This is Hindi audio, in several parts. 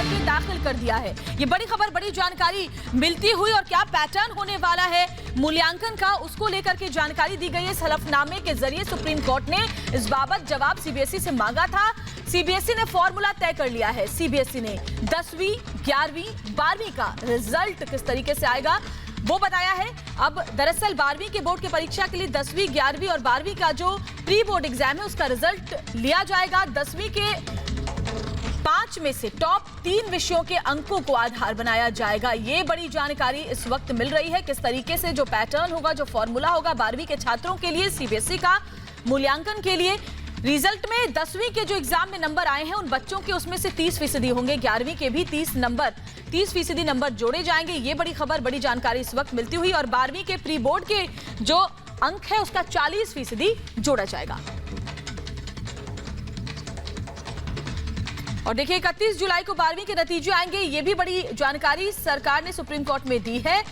करके दाखिल कर दिया है। ये बड़ी खबर, बड़ी जानकारी मिलती हुई और क्या पैटर्न होने वाला है मूल्यांकन का, उसको लेकर के जानकारी दी गई है। इस हलफनामे के जरिए सुप्रीम कोर्ट ने इस बाबत जवाब सीबीएसई से मांगा था। सीबीएसई ने फॉर्मूला तय कर लिया है। सीबीएसई ने 10वीं, 11वीं, 12वीं का रिजल्ट किस तरीके से आएगा वो बताया है। अब दरअसल 12वीं के बोर्ड की परीक्षा के लिए 10वीं, 11वीं और 12वीं का जो प्री बोर्ड एग्जाम है उसका रिजल्ट लिया जाएगा। 10वीं के 5 में से टॉप 3 विषयों के अंकों को आधार बनाया जाएगा। ये बड़ी जानकारी इस वक्त मिल रही है। किस तरीके से जो पैटर्न होगा, जो फॉर्मूला होगा 12वीं के छात्रों के लिए सीबीएसई का मूल्यांकन के लिए, रिजल्ट में 10वीं के जो एग्जाम में नंबर आए हैं उन बच्चों के उसमें से 30% होंगे। 11वीं के भी 30% नंबर जोड़े जाएंगे। ये बड़ी खबर, बड़ी जानकारी इस वक्त मिलती हुई। और 12वीं के प्री बोर्ड के जो अंक है उसका 40% जोड़ा जाएगा। और देखिए 31 जुलाई को 12वीं के नतीजे आएंगे। ये भी बड़ी जानकारी सरकार ने सुप्रीम कोर्ट में दी है।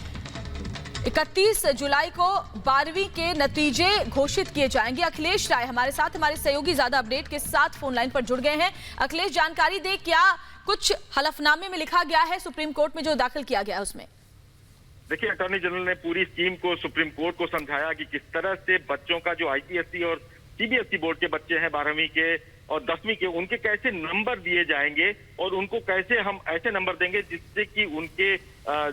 31 जुलाई को 12वीं के नतीजे घोषित किए जाएंगे। अखिलेश राय हमारे साथ, हमारे सहयोगी ज्यादा अपडेट के साथ फोन लाइन पर जुड़ गए हैं। अखिलेश, जानकारी दे, क्या कुछ हलफनामे में लिखा गया है सुप्रीम कोर्ट में जो दाखिल किया गया है उसमें? देखिए, अटॉर्नी जनरल ने पूरी स्कीम को सुप्रीम कोर्ट को समझाया कि किस तरह से बच्चों का जो आईसीएसई और सीबीएसई बोर्ड के बच्चे हैं 12वीं के और 10वीं के, उनके कैसे नंबर दिए जाएंगे और उनको कैसे हम ऐसे नंबर देंगे जिससे कि उनके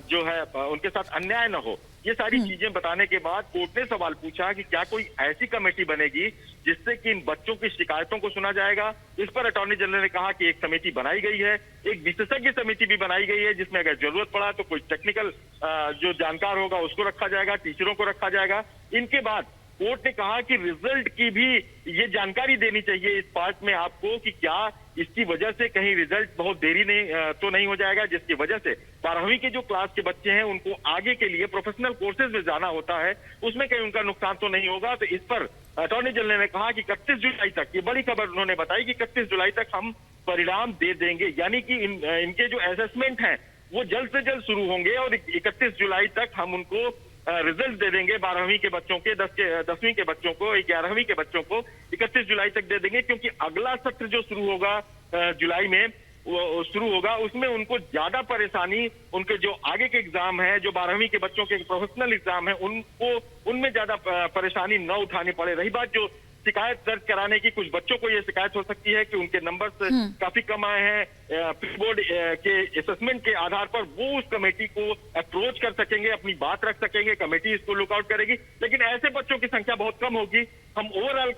जो है उनके साथ अन्याय न हो। ये सारी चीजें बताने के बाद कोर्ट ने सवाल पूछा कि क्या कोई ऐसी कमेटी बनेगी जिससे कि इन बच्चों की शिकायतों को सुना जाएगा। इस पर अटॉर्नी जनरल ने कहा कि एक समिति बनाई गई है, एक विशेषज्ञ समिति भी बनाई गई है जिसमें अगर जरूरत पड़ा तो कोई टेक्निकल जो जानकार होगा उसको रखा जाएगा, टीचरों को रखा जाएगा। इनके बाद कोर्ट ने कहा कि रिजल्ट की भी ये जानकारी देनी चाहिए इस पार्ट में आपको कि क्या इसकी वजह से कहीं रिजल्ट बहुत देरी तो नहीं हो जाएगा, जिसकी वजह से 12वीं के जो क्लास के बच्चे हैं उनको आगे के लिए प्रोफेशनल कोर्सेज में जाना होता है, उसमें कहीं उनका नुकसान तो नहीं होगा। तो इस पर अटॉर्नी जनरल ने कहा कि 31 जुलाई तक, ये बड़ी खबर उन्होंने बताई कि 31 जुलाई तक हम परिणाम दे देंगे, यानी कि इनके जो असेसमेंट हैं वो जल्द से जल्द शुरू होंगे और 31 जुलाई तक हम उनको रिजल्ट दे देंगे। 12वीं के बच्चों के, 10वीं के बच्चों को, 11वीं के बच्चों को 31 जुलाई तक दे देंगे, क्योंकि अगला सत्र जो शुरू होगा जुलाई में वो शुरू होगा, उसमें उनको ज्यादा परेशानी, उनके जो आगे के एग्जाम है, जो 12वीं के बच्चों के प्रोफेशनल एग्जाम है, उनको उनमें ज्यादा परेशानी न उठानी पड़े। रही बात जो शिकायत दर्ज कराने की, कुछ बच्चों को ये शिकायत हो सकती है कि उनके नंबर्स काफी कम आए हैं प्री बोर्ड के असेसमेंट के आधार पर, वो उस कमेटी को अप्रोच कर सकेंगे, अपनी बात रख सकेंगे, कमेटी इसको लुकआउट करेगी। लेकिन ऐसे बच्चों की संख्या बहुत कम होगी। हम ओवरऑल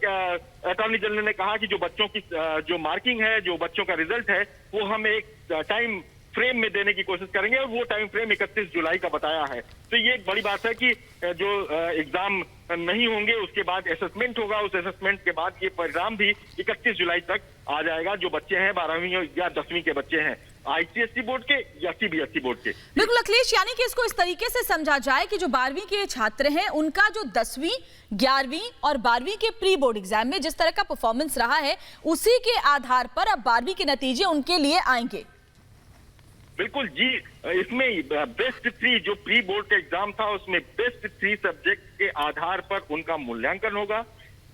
अटॉर्नी जनरल ने कहा कि जो बच्चों की जो मार्किंग है, जो बच्चों का रिजल्ट है, वो हम एक टाइम फ्रेम में देने की कोशिश करेंगे और वो टाइम फ्रेम 31 जुलाई का बताया है। तो ये एक बड़ी बात है कि जो एग्जाम नहीं होंगे उसके बाद असेसमेंट होगा, उस असेसमेंट के बाद ये परिणाम भी 31 जुलाई तक आ जाएगा। जो बच्चे हैं 12वीं या 10वीं के बच्चे हैं आईसीएसई बोर्ड के या सीबीएसई बोर्ड के। बिल्कुल अखिलेश, यानी कि इसको इस तरीके से समझा जाए कि जो 12वीं के छात्र हैं उनका जो 10वीं, 11वीं और 12वीं के प्री बोर्ड एग्जाम में जिस तरह का परफॉर्मेंस रहा है, उसी के आधार पर अब 12वीं के नतीजे उनके लिए आएंगे। बिल्कुल जी, इसमें बेस्ट 3 जो प्री बोर्ड का एग्जाम था उसमें बेस्ट 3 सब्जेक्ट के आधार पर उनका मूल्यांकन होगा।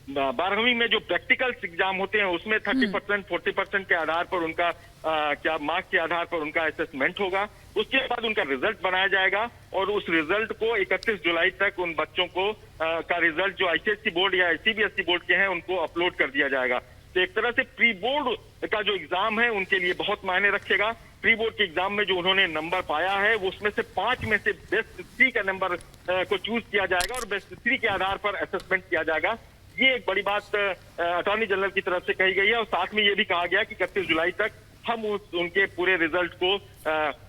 12वीं में जो प्रैक्टिकल एग्जाम होते हैं उसमें 30%, 40% के आधार पर उनका क्या मार्क्स के आधार पर उनका असेसमेंट होगा। उसके बाद उनका रिजल्ट बनाया जाएगा और उस रिजल्ट को 31 जुलाई तक उन बच्चों को का रिजल्ट जो आईसीएसई बोर्ड या सीबीएसई बोर्ड के हैं उनको अपलोड कर दिया जाएगा। तो एक तरह से प्री बोर्ड का जो एग्जाम है उनके लिए बहुत मायने रखेगा। प्री बोर्ड के एग्जाम में जो उन्होंने नंबर पाया है वो उसमें से 5 में से बेस्ट 3 का नंबर को चूज किया जाएगा और बेस्ट 3 के आधार पर असेसमेंट किया जाएगा। ये एक बड़ी बात अटॉर्नी जनरल की तरफ से कही गई है और साथ में ये भी कहा गया कि 31 जुलाई तक हम उनके पूरे रिजल्ट को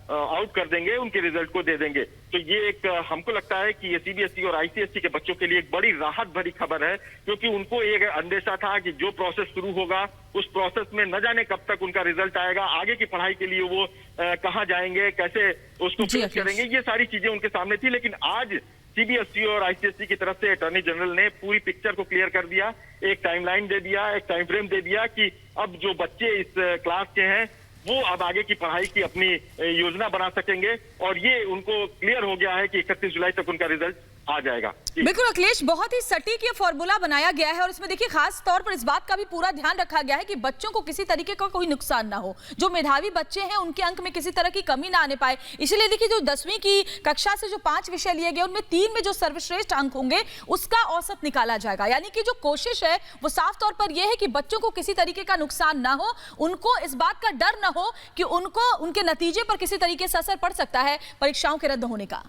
आउट कर देंगे, उनके रिजल्ट को दे देंगे। तो ये एक हमको लगता है कि ये सीबीएसई और आईसीएसई के बच्चों के लिए एक बड़ी राहत भरी खबर है, क्योंकि उनको एक अंदेशा था कि जो प्रोसेस शुरू होगा उस प्रोसेस में न जाने कब तक उनका रिजल्ट आएगा, आगे की पढ़ाई के लिए वो कहाँ जाएंगे, कैसे उसको फेस करेंगे, ये सारी चीजें उनके सामने थी। लेकिन आज सीबीएसई और आईसीएसई की तरफ से अटॉर्नी जनरल ने पूरी पिक्चर को क्लियर कर दिया, एक टाइमलाइन दे दिया, एक टाइम फ्रेम दे दिया कि अब जो बच्चे इस क्लास के हैं वो अब आगे की पढ़ाई की अपनी योजना बना सकेंगे और ये उनको क्लियर हो गया है कि 31 जुलाई तक उनका रिजल्ट आ जाएगा। बिल्कुल अखिलेश, बहुत ही सटीक ये फॉर्मूला बनाया गया है और इसमें देखिए खास तौर पर इस बात का भी पूरा ध्यान रखा गया है कि बच्चों को किसी तरीके का कोई नुकसान ना हो, जो मेधावी बच्चे हैं उनके अंक में किसी तरह की कमी ना आने पाए। इसलिए देखिए जो 10वीं की कक्षा से जो 5 विषय लिए गए उनमें 3 में जो सर्वश्रेष्ठ अंक होंगे उसका औसत निकाला जाएगा। यानी कि जो कोशिश है वो साफ तौर पर यह है कि बच्चों को किसी तरीके का नुकसान ना हो, उनको इस बात का डर ना हो कि उनको उनके नतीजे पर किसी तरीके से असर पड़ सकता है परीक्षाओं के रद्द होने का।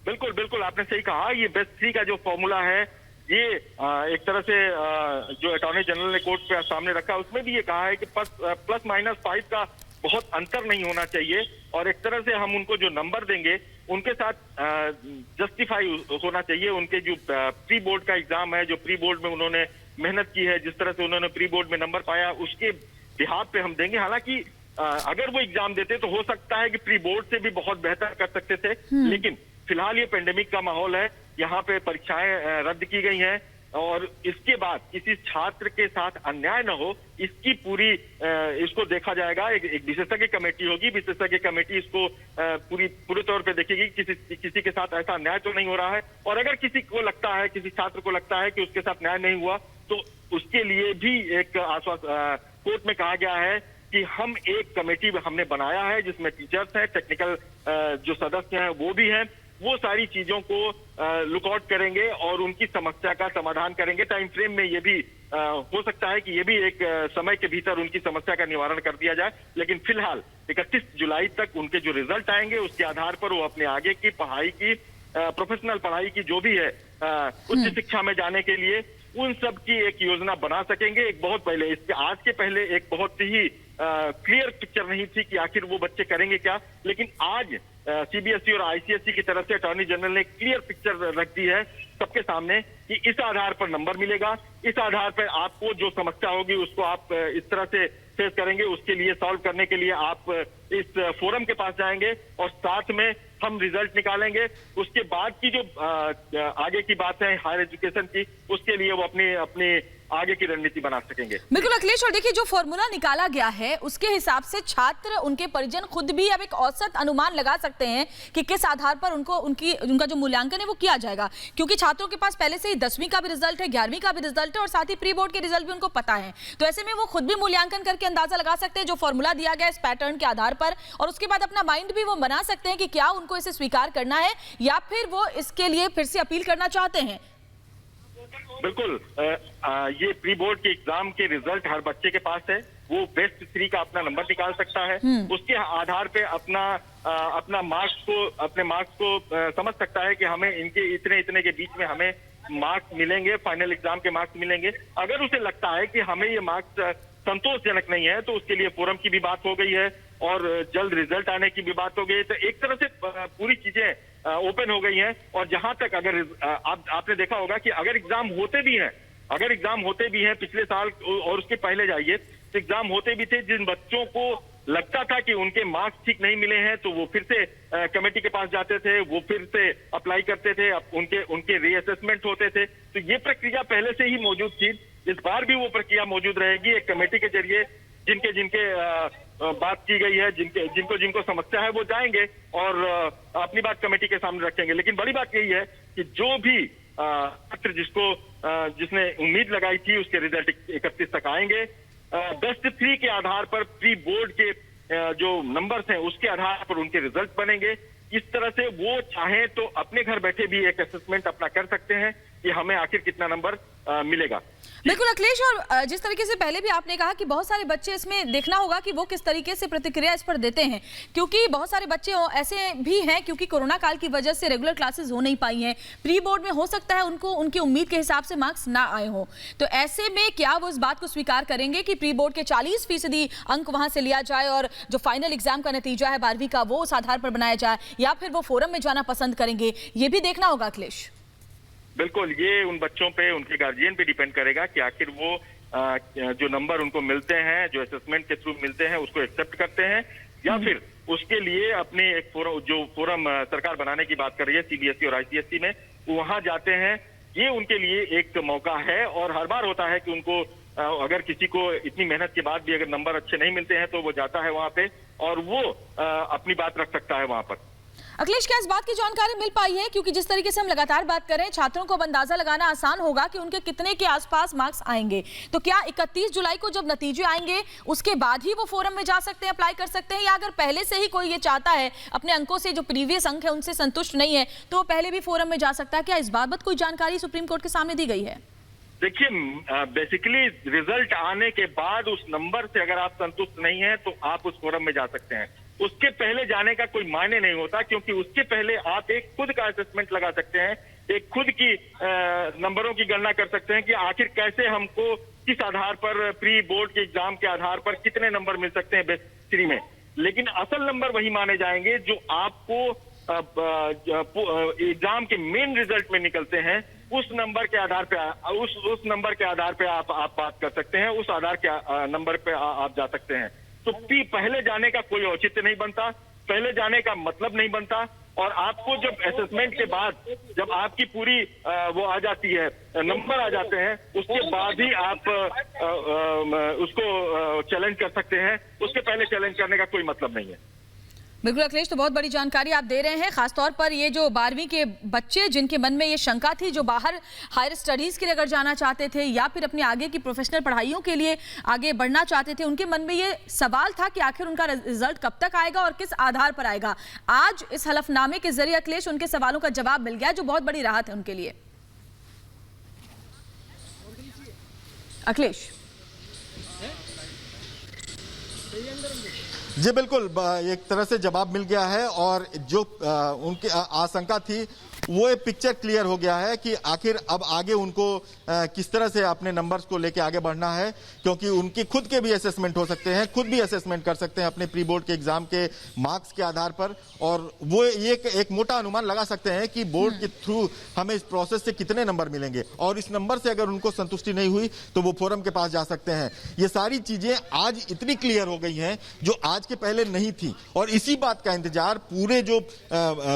बिल्कुल बिल्कुल, आपने सही कहा। ये बेस्ट 3 का जो फॉर्मूला है, ये एक तरह से जो अटॉर्नी जनरल ने कोर्ट पे सामने रखा, उसमें भी ये कहा है कि प्लस माइनस 5 का बहुत अंतर नहीं होना चाहिए और एक तरह से हम उनको जो नंबर देंगे उनके साथ जस्टिफाई होना चाहिए। उनके जो प्री बोर्ड का एग्जाम है, जो प्री बोर्ड में उन्होंने मेहनत की है, जिस तरह से उन्होंने प्री बोर्ड में नंबर पाया, उसके बिहाफ पे हम देंगे। हालांकि अगर वो एग्जाम देते तो हो सकता है कि प्री बोर्ड से भी बहुत बेहतर कर सकते थे, लेकिन फिलहाल ये पेंडेमिक का माहौल है, यहाँ पे परीक्षाएं रद्द की गई हैं और इसके बाद किसी छात्र के साथ अन्याय न हो, इसकी पूरी इसको देखा जाएगा। एक विशेषज्ञ कमेटी होगी, विशेषज्ञ कमेटी इसको पूरे तौर पे देखेगी किसी के साथ ऐसा अन्याय तो नहीं हो रहा है, और अगर किसी को लगता है, किसी छात्र को लगता है कि उसके साथ न्याय नहीं हुआ, तो उसके लिए भी एक कोर्ट में कहा गया है कि हम एक कमेटी हमने बनाया है जिसमें टीचर्स हैं, टेक्निकल जो सदस्य हैं वो भी हैं, वो सारी चीजों को लुकआउट करेंगे और उनकी समस्या का समाधान करेंगे। टाइम फ्रेम में ये भी हो सकता है कि ये भी एक समय के भीतर उनकी समस्या का निवारण कर दिया जाए, लेकिन फिलहाल 31 जुलाई तक उनके जो रिजल्ट आएंगे उसके आधार पर वो अपने आगे की पढ़ाई की प्रोफेशनल पढ़ाई की जो भी है उच्च शिक्षा में जाने के लिए उन सब की एक योजना बना सकेंगे। एक बहुत पहले, इसके आज के पहले एक बहुत ही क्लियर पिक्चर नहीं थी कि आखिर वो बच्चे करेंगे क्या, लेकिन आज सीबीएसई और आईसीएसई की तरफ से अटॉर्नी जनरल ने क्लियर पिक्चर रख दी है सबके सामने कि इस आधार पर नंबर मिलेगा, इस आधार पर आपको जो समस्या होगी उसको आप इस तरह से फेस करेंगे, उसके लिए सॉल्व करने के लिए आप इस फोरम के पास जाएंगे और साथ में हम रिजल्ट निकालेंगे। उसके बाद की जो आगे की बात है हायर एजुकेशन की, उसके लिए वो अपनी आगे की रणनीति बना सकेंगे। बिल्कुल अखिलेश, और देखिए जो फॉर्मूला निकाला गया है उसके हिसाब से छात्र, उनके परिजन खुद भी अब एक औसत अनुमान लगा सकते हैं कि किस आधार पर उनका जो मूल्यांकन है वो किया जाएगा, क्योंकि छात्रों के पास पहले से ही 10वीं का भी रिजल्ट है, 11वीं का भी रिजल्ट है और साथ ही प्री बोर्ड के रिजल्ट भी उनको पता है। तो ऐसे में वो खुद भी मूल्यांकन करके अंदाजा लगा सकते हैं जो फॉर्मूला दिया गया इस पैटर्न के आधार पर, और उसके बाद अपना माइंड भी वो बना सकते हैं कि क्या उनको इसे स्वीकार करना है या फिर वो इसके लिए फिर से अपील करना चाहते हैं। बिल्कुल, ये प्री बोर्ड के एग्जाम के रिजल्ट हर बच्चे के पास है, वो बेस्ट 3 का अपना नंबर निकाल सकता है, उसके आधार पे अपने मार्क्स को समझ सकता है कि हमें इनके इतने के बीच में हमें मार्क्स मिलेंगे, फाइनल एग्जाम के मार्क्स मिलेंगे। अगर उसे लगता है कि हमें ये मार्क्स संतोषजनक नहीं है तो उसके लिए फोरम की भी बात हो गई है और जल्द रिजल्ट आने की भी बात हो गई है। तो एक तरह से पूरी चीजें ओपन हो गई हैं और जहां तक अगर आपने देखा होगा कि अगर एग्जाम होते भी हैं पिछले साल और उसके पहले जाइए तो एग्जाम होते भी थे, जिन बच्चों को लगता था कि उनके मार्क्स ठीक नहीं मिले हैं तो वो फिर से कमेटी के पास जाते थे, वो फिर से अप्लाई करते थे, उनके रीअसेसमेंट होते थे। तो ये प्रक्रिया पहले से ही मौजूद थी, इस बार भी वो प्रक्रिया मौजूद रहेगी। एक कमेटी के जरिए जिनके बात की गई है, जिनको समस्या है वो जाएंगे और अपनी बात कमेटी के सामने रखेंगे। लेकिन बड़ी बात यही है कि जो भी छात्र जिसने उम्मीद लगाई थी उसके रिजल्ट 31 तक आएंगे। बेस्ट 3 के आधार पर प्री बोर्ड के जो नंबर्स हैं उसके आधार पर उनके रिजल्ट बनेंगे। इस तरह से वो चाहे तो अपने घर बैठे भी एक असेसमेंट अपना कर सकते हैं कि हमें आखिर कितना नंबर मिलेगा। बिल्कुल अखिलेश, और जिस तरीके से पहले भी आपने कहा कि बहुत सारे बच्चे इसमें देखना होगा कि वो किस तरीके से प्रतिक्रिया इस पर देते हैं, क्योंकि बहुत सारे बच्चे ऐसे भी हैं क्योंकि कोरोना काल की वजह से रेगुलर क्लासेस हो नहीं पाई हैं, प्री बोर्ड में हो सकता है उनको उनकी उम्मीद के हिसाब से मार्क्स ना आए हों। तो ऐसे में क्या वो इस बात को स्वीकार करेंगे कि प्री बोर्ड के 40% अंक वहां से लिया जाए और जो फाइनल एग्जाम का नतीजा है 12वीं का वो उस आधार पर बनाया जाए, या फिर वो फोरम में जाना पसंद करेंगे? ये भी देखना होगा अखिलेश। बिल्कुल, ये उन बच्चों पे, उनके गार्जियन पे डिपेंड करेगा कि आखिर वो जो नंबर उनको मिलते हैं, जो असेसमेंट के थ्रू मिलते हैं, उसको एक्सेप्ट करते हैं या फिर उसके लिए अपने एक फोरम सरकार बनाने की बात कर रही है सीबीएसई और आईसीएसई में, वहां जाते हैं। ये उनके लिए एक मौका है और हर बार होता है कि उनको अगर किसी को इतनी मेहनत के बाद भी अगर नंबर अच्छे नहीं मिलते हैं तो वो जाता है वहां पे और वो अपनी बात रख सकता है वहां पर। अखिलेश, क्या इस बात की जानकारी मिल पाई है, क्योंकि जिस तरीके से हम लगातार बात कर रहे हैं, छात्रों को अब अंदाजा लगाना आसान होगा कि उनके कितने के आसपास मार्क्स आएंगे, तो क्या 31 जुलाई को जब नतीजे आएंगे उसके बाद ही वो फोरम में जा सकते हैं, अप्लाई कर सकते हैं, या अगर पहले से ही कोई ये चाहता है अपने अंकों से, जो प्रीवियस अंक है उनसे संतुष्ट नहीं है, तो वो पहले भी फोरम में जा सकता है? क्या इस बाबत कोई जानकारी सुप्रीम कोर्ट के सामने दी गई है? देखिए, बेसिकली रिजल्ट आने के बाद उस नंबर से अगर आप संतुष्ट नहीं हैं तो आप उस फोरम में जा सकते हैं। उसके पहले जाने का कोई मायने नहीं होता, क्योंकि उसके पहले आप एक खुद का असेसमेंट लगा सकते हैं, एक खुद की नंबरों की गणना कर सकते हैं कि आखिर कैसे हमको किस आधार पर प्री बोर्ड के एग्जाम के आधार पर कितने नंबर मिल सकते हैं बेस्ट 3 में। लेकिन असल नंबर वही माने जाएंगे जो आपको एग्जाम के मेन रिजल्ट में निकलते हैं। उस नंबर के आधार पे उस नंबर के आधार पे आप बात कर सकते हैं, उस आधार के नंबर पे आप जा सकते हैं। तो पहले जाने का कोई औचित्य नहीं बनता, पहले जाने का मतलब नहीं बनता। और आपको जब असेसमेंट के बाद जब आपकी पूरी वो आ जाती है, नंबर आ जाते हैं, उसके बाद ही आप उसको चैलेंज कर सकते हैं। उसके पहले चैलेंज करने का कोई मतलब नहीं है। बिल्कुल अखिलेश, तो बहुत बड़ी जानकारी आप दे रहे हैं, खासतौर पर ये जो 12वीं के बच्चे जिनके मन में ये शंका थी, जो बाहर हायर स्टडीज के लिए अगर जाना चाहते थे या फिर अपनी आगे की प्रोफेशनल पढ़ाइयों के लिए आगे बढ़ना चाहते थे, उनके मन में ये सवाल था कि आखिर उनका रिजल्ट कब तक आएगा और किस आधार पर आएगा। आज इस हलफनामे के जरिए अखिलेश उनके सवालों का जवाब मिल गया, जो बहुत बड़ी राहत है उनके लिए। अखिलेश जी बिल्कुल, एक तरह से जवाब मिल गया है और जो उनकी आशंका थी वो एक पिक्चर क्लियर हो गया है कि आखिर अब आगे उनको किस तरह से अपने नंबर्स को लेके आगे बढ़ना है, क्योंकि उनकी खुद के भी असेसमेंट हो सकते हैं, खुद भी असेसमेंट कर सकते हैं अपने प्री बोर्ड के एग्जाम के मार्क्स के आधार पर, और वो एक मोटा अनुमान लगा सकते हैं कि बोर्ड के थ्रू हमें इस प्रोसेस से कितने नंबर मिलेंगे, और इस नंबर से अगर उनको संतुष्टि नहीं हुई तो वो फोरम के पास जा सकते हैं। ये सारी चीजें आज इतनी क्लियर हो गई हैं जो आज के पहले नहीं थी, और इसी बात का इंतजार पूरे जो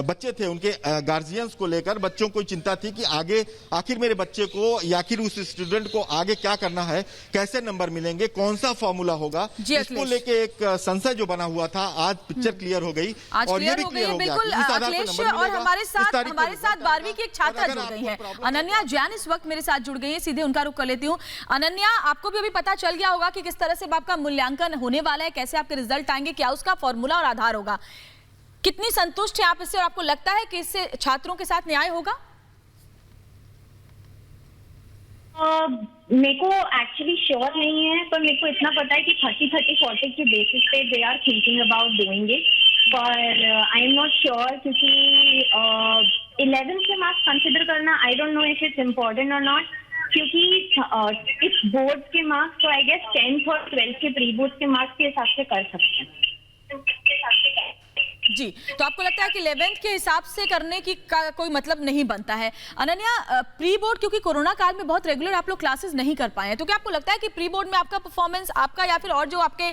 बच्चे थे उनके गार्जियंस को लेकर, बच्चों को चिंता थी कि आगे आखिर मेरे बच्चे को या आखिर उस स्टूडेंट को आगे क्या करना है, कैसे नंबर मिलेंगे, कौन सा फॉर्मूला होगा, इसको लेके एक संशय जो बना हुआ था आज पिक्चर क्लियर हो गई, और ये भी क्लियर हो गया कि इस आधार पर नंबर मिलेगा। और हमारे साथ 12वीं की एक छात्रा जुड़ गई है, अनन्या जैन इस वक्त मेरे साथ जुड़ गई है, सीधे उनका रुख कर लेती हूँ। अनन्या, आपको भी अभी पता चल गया होगा कि किस तरह से आपका मूल्यांकन होने वाला है, कैसे आपके रिजल्ट आएंगे, क्या उसका फॉर्मूला और आधार होगा, कितनी संतुष्ट है आप इससे, और आपको लगता है कि इससे छात्रों के साथ न्याय होगा? मेरे को एक्चुअली श्योर नहीं है, पर मेरे को इतना पता है कि 30-40 के बेसिस पे they are thinking about doing it, पर आई एम नॉट श्योर, क्योंकि 11th के मार्क्स कंसिडर करना I don't know if it's important और नॉट, क्योंकि इस बोर्ड के मार्क्स तो आई गेस 10th और 12th के प्री बोर्ड के मार्क्स के हिसाब से कर सकते हैं। जी, तो आपको लगता है कि 11th के हिसाब से करने की कोई मतलब नहीं बनता है। अनन्या, प्री बोर्ड क्योंकि कोरोना काल में बहुत रेगुलर आप लोग क्लासेस नहीं कर पाए हैं, तो क्या आपको लगता है कि प्री बोर्ड में आपका परफॉर्मेंस, आपका या फिर और जो आपके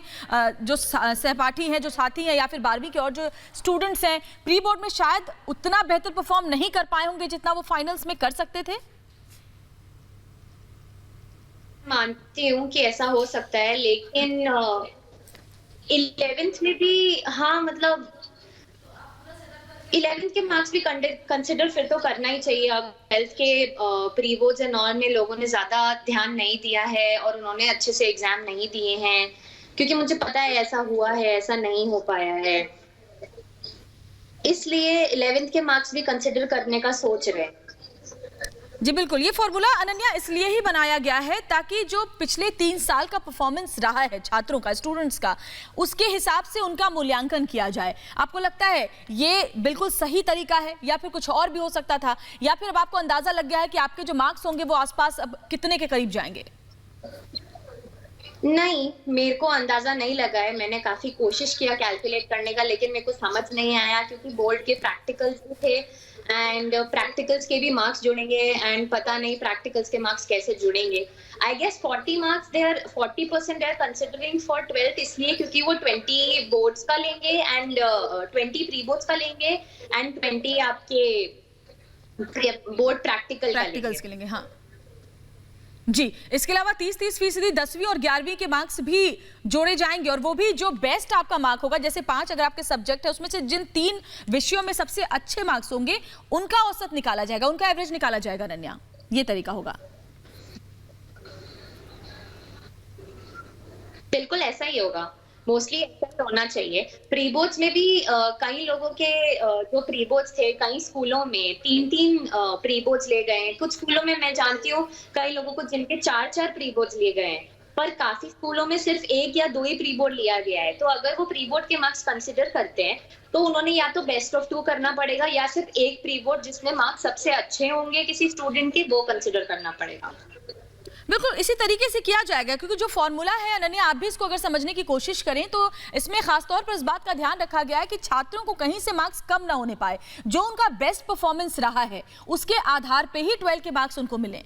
जो सहपाठी हैं, जो साथी हैं, या फिर 12वीं के और जो स्टूडेंट्स हैं, प्री बोर्ड में शायद उतना बेहतर परफॉर्म नहीं कर पाए होंगे जितना वो फाइनल्स में कर सकते थे? मानती हूँ कि ऐसा हो सकता है, लेकिन 11th में भी, हाँ मतलब 11th के मार्क्स भी कंसिडर फिर तो करना ही चाहिए। अब 12th के प्री बोर्ड्स एंड ऑल में लोगों ने ज्यादा ध्यान नहीं दिया है और उन्होंने अच्छे से एग्जाम नहीं दिए हैं, क्योंकि मुझे पता है ऐसा हुआ है, ऐसा नहीं हो पाया है, इसलिए 11th के मार्क्स भी कंसिडर करने का सोच रहे हैं। जी बिल्कुल, ये फॉर्मूला अनन्या इसलिए ही बनाया गया है ताकि जो पिछले 3 साल का परफॉर्मेंस रहा है छात्रों का, स्टूडेंट्स का, उसके हिसाब से उनका मूल्यांकन किया जाए। आपको लगता है ये बिल्कुल सही तरीका है, या फिर कुछ और भी हो सकता था, या फिर अब आपको अंदाजा लग गया है कि आपके जो मार्क्स होंगे वो आसपास अब कितने के करीब जाएंगे? नहीं, मेरे को अंदाजा नहीं लगा है, मैंने काफी कोशिश किया कैलकुलेट करने का, लेकिन मेरे को समझ नहीं आया, क्योंकि बोर्ड के प्रैक्टिकल्स भी थे एंड प्रैक्टिकल्स के भी मार्क्स जुड़ेंगे एंड पता नहीं प्रैक्टिकल्स के मार्क्स कैसे जुड़ेंगे। I guess 40 marks they are 40% they are considering for 12th, इसलिए क्योंकि वो 20 बोर्ड्स का लेंगे एंड 20 प्री बोर्ड्स का लेंगे एंड 20 आपके बोर्ड प्रैक्टिकल्स के लेंगे। हाँ, जी, इसके अलावा 30% 10वीं और 11वीं के मार्क्स भी जोड़े जाएंगे और वो भी जो बेस्ट आपका मार्क होगा, जैसे 5 अगर आपके सब्जेक्ट है उसमें से जिन 3 विषयों में सबसे अच्छे मार्क्स होंगे उनका औसत निकाला जाएगा, उनका एवरेज निकाला जाएगा। अनन्या, ये तरीका होगा। बिल्कुल ऐसा ही होगा, मोस्टली ऐसा ही होना चाहिए। प्री बोर्ड्स में भी कई लोगों के जो प्री बोर्ड्स थे, कई स्कूलों में 3-3 प्री बोर्ड्स ले गए हैं। कुछ स्कूलों में मैं जानती हूँ कई लोगों को जिनके 4-4 प्री बोर्ड्स लिए गए हैं, पर काफी स्कूलों में सिर्फ 1 या 2 ही प्री बोर्ड लिया गया है। तो अगर वो प्री बोर्ड के मार्क्स कंसिडर करते हैं तो उन्होंने या तो बेस्ट ऑफ 2 करना पड़ेगा या सिर्फ एक प्री बोर्ड जिसमें मार्क्स सबसे अच्छे होंगे किसी स्टूडेंट के, वो कंसिडर करना पड़ेगा। बिल्कुल इसी तरीके से किया जाएगा, क्योंकि जो फॉर्मूला है अनन्या, आप भी इसको अगर समझने की कोशिश करें तो इसमें खासतौर पर इस बात का ध्यान रखा गया है कि छात्रों को कहीं से मार्क्स कम ना होने पाए। जो उनका बेस्ट परफॉर्मेंस रहा है उसके आधार पे ही 12 के मार्क्स उनको मिले।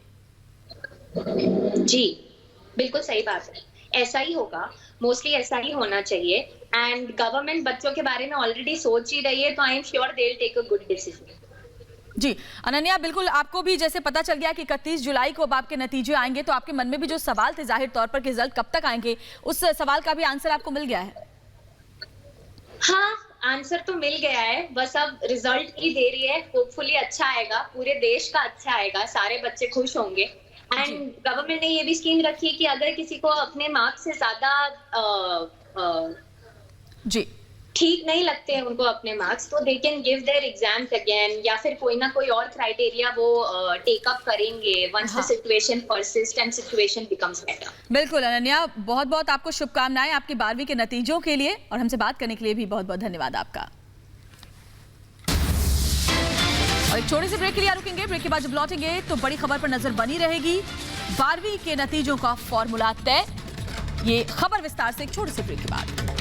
जी बिल्कुल सही बात है, ऐसा ही होगा, मोस्टली ऐसा ही होना चाहिए। एंड गवर्नमेंट बच्चों के बारे में ऑलरेडी सोच ही रही है, तो I am sure they will take a good decision. जी अनन्या, बिल्कुल आपको भी जैसे पता चल गया कि 31 जुलाई को अब आपके नतीजे आएंगे, तो आपके मन में भी जो सवाल थे जाहिर तौर पर कि रिजल्ट कब तक आएंगे, उस सवाल का भी आंसर आपको मिल गया है। हाँ, आंसर तो मिल गया है, बस अब रिजल्ट की देरी है। होपफुली अच्छा आएगा, पूरे देश का अच्छा आएगा, सारे बच्चे खुश होंगे। एंड गवर्नमेंट ने ये भी स्कीम रखी है कि अगर किसी को अपने मार्क्स से ज्यादा जी ठीक नहीं लगते हैं उनको अपने मार्क्स, तो they can give their exams again, या फिर कोई ना कोई और क्राइटेरिया वो टेक अप करेंगे once the situation persist and situation becomes better. बिल्कुल अनन्या, बहुत बहुत आपको शुभकामनाएं आपके 12वीं के नतीजों के लिए, और हमसे बात करने के लिए भी बहुत बहुत धन्यवाद आपका। और एक छोटे से ब्रेक के लिए रुकेंगे, ब्रेक के बाद जब लौटेंगे तो बड़ी खबर पर नजर बनी रहेगी। 12वीं के नतीजों का फॉर्मूला तय, ये खबर विस्तार से एक छोटे से ब्रेक के बाद।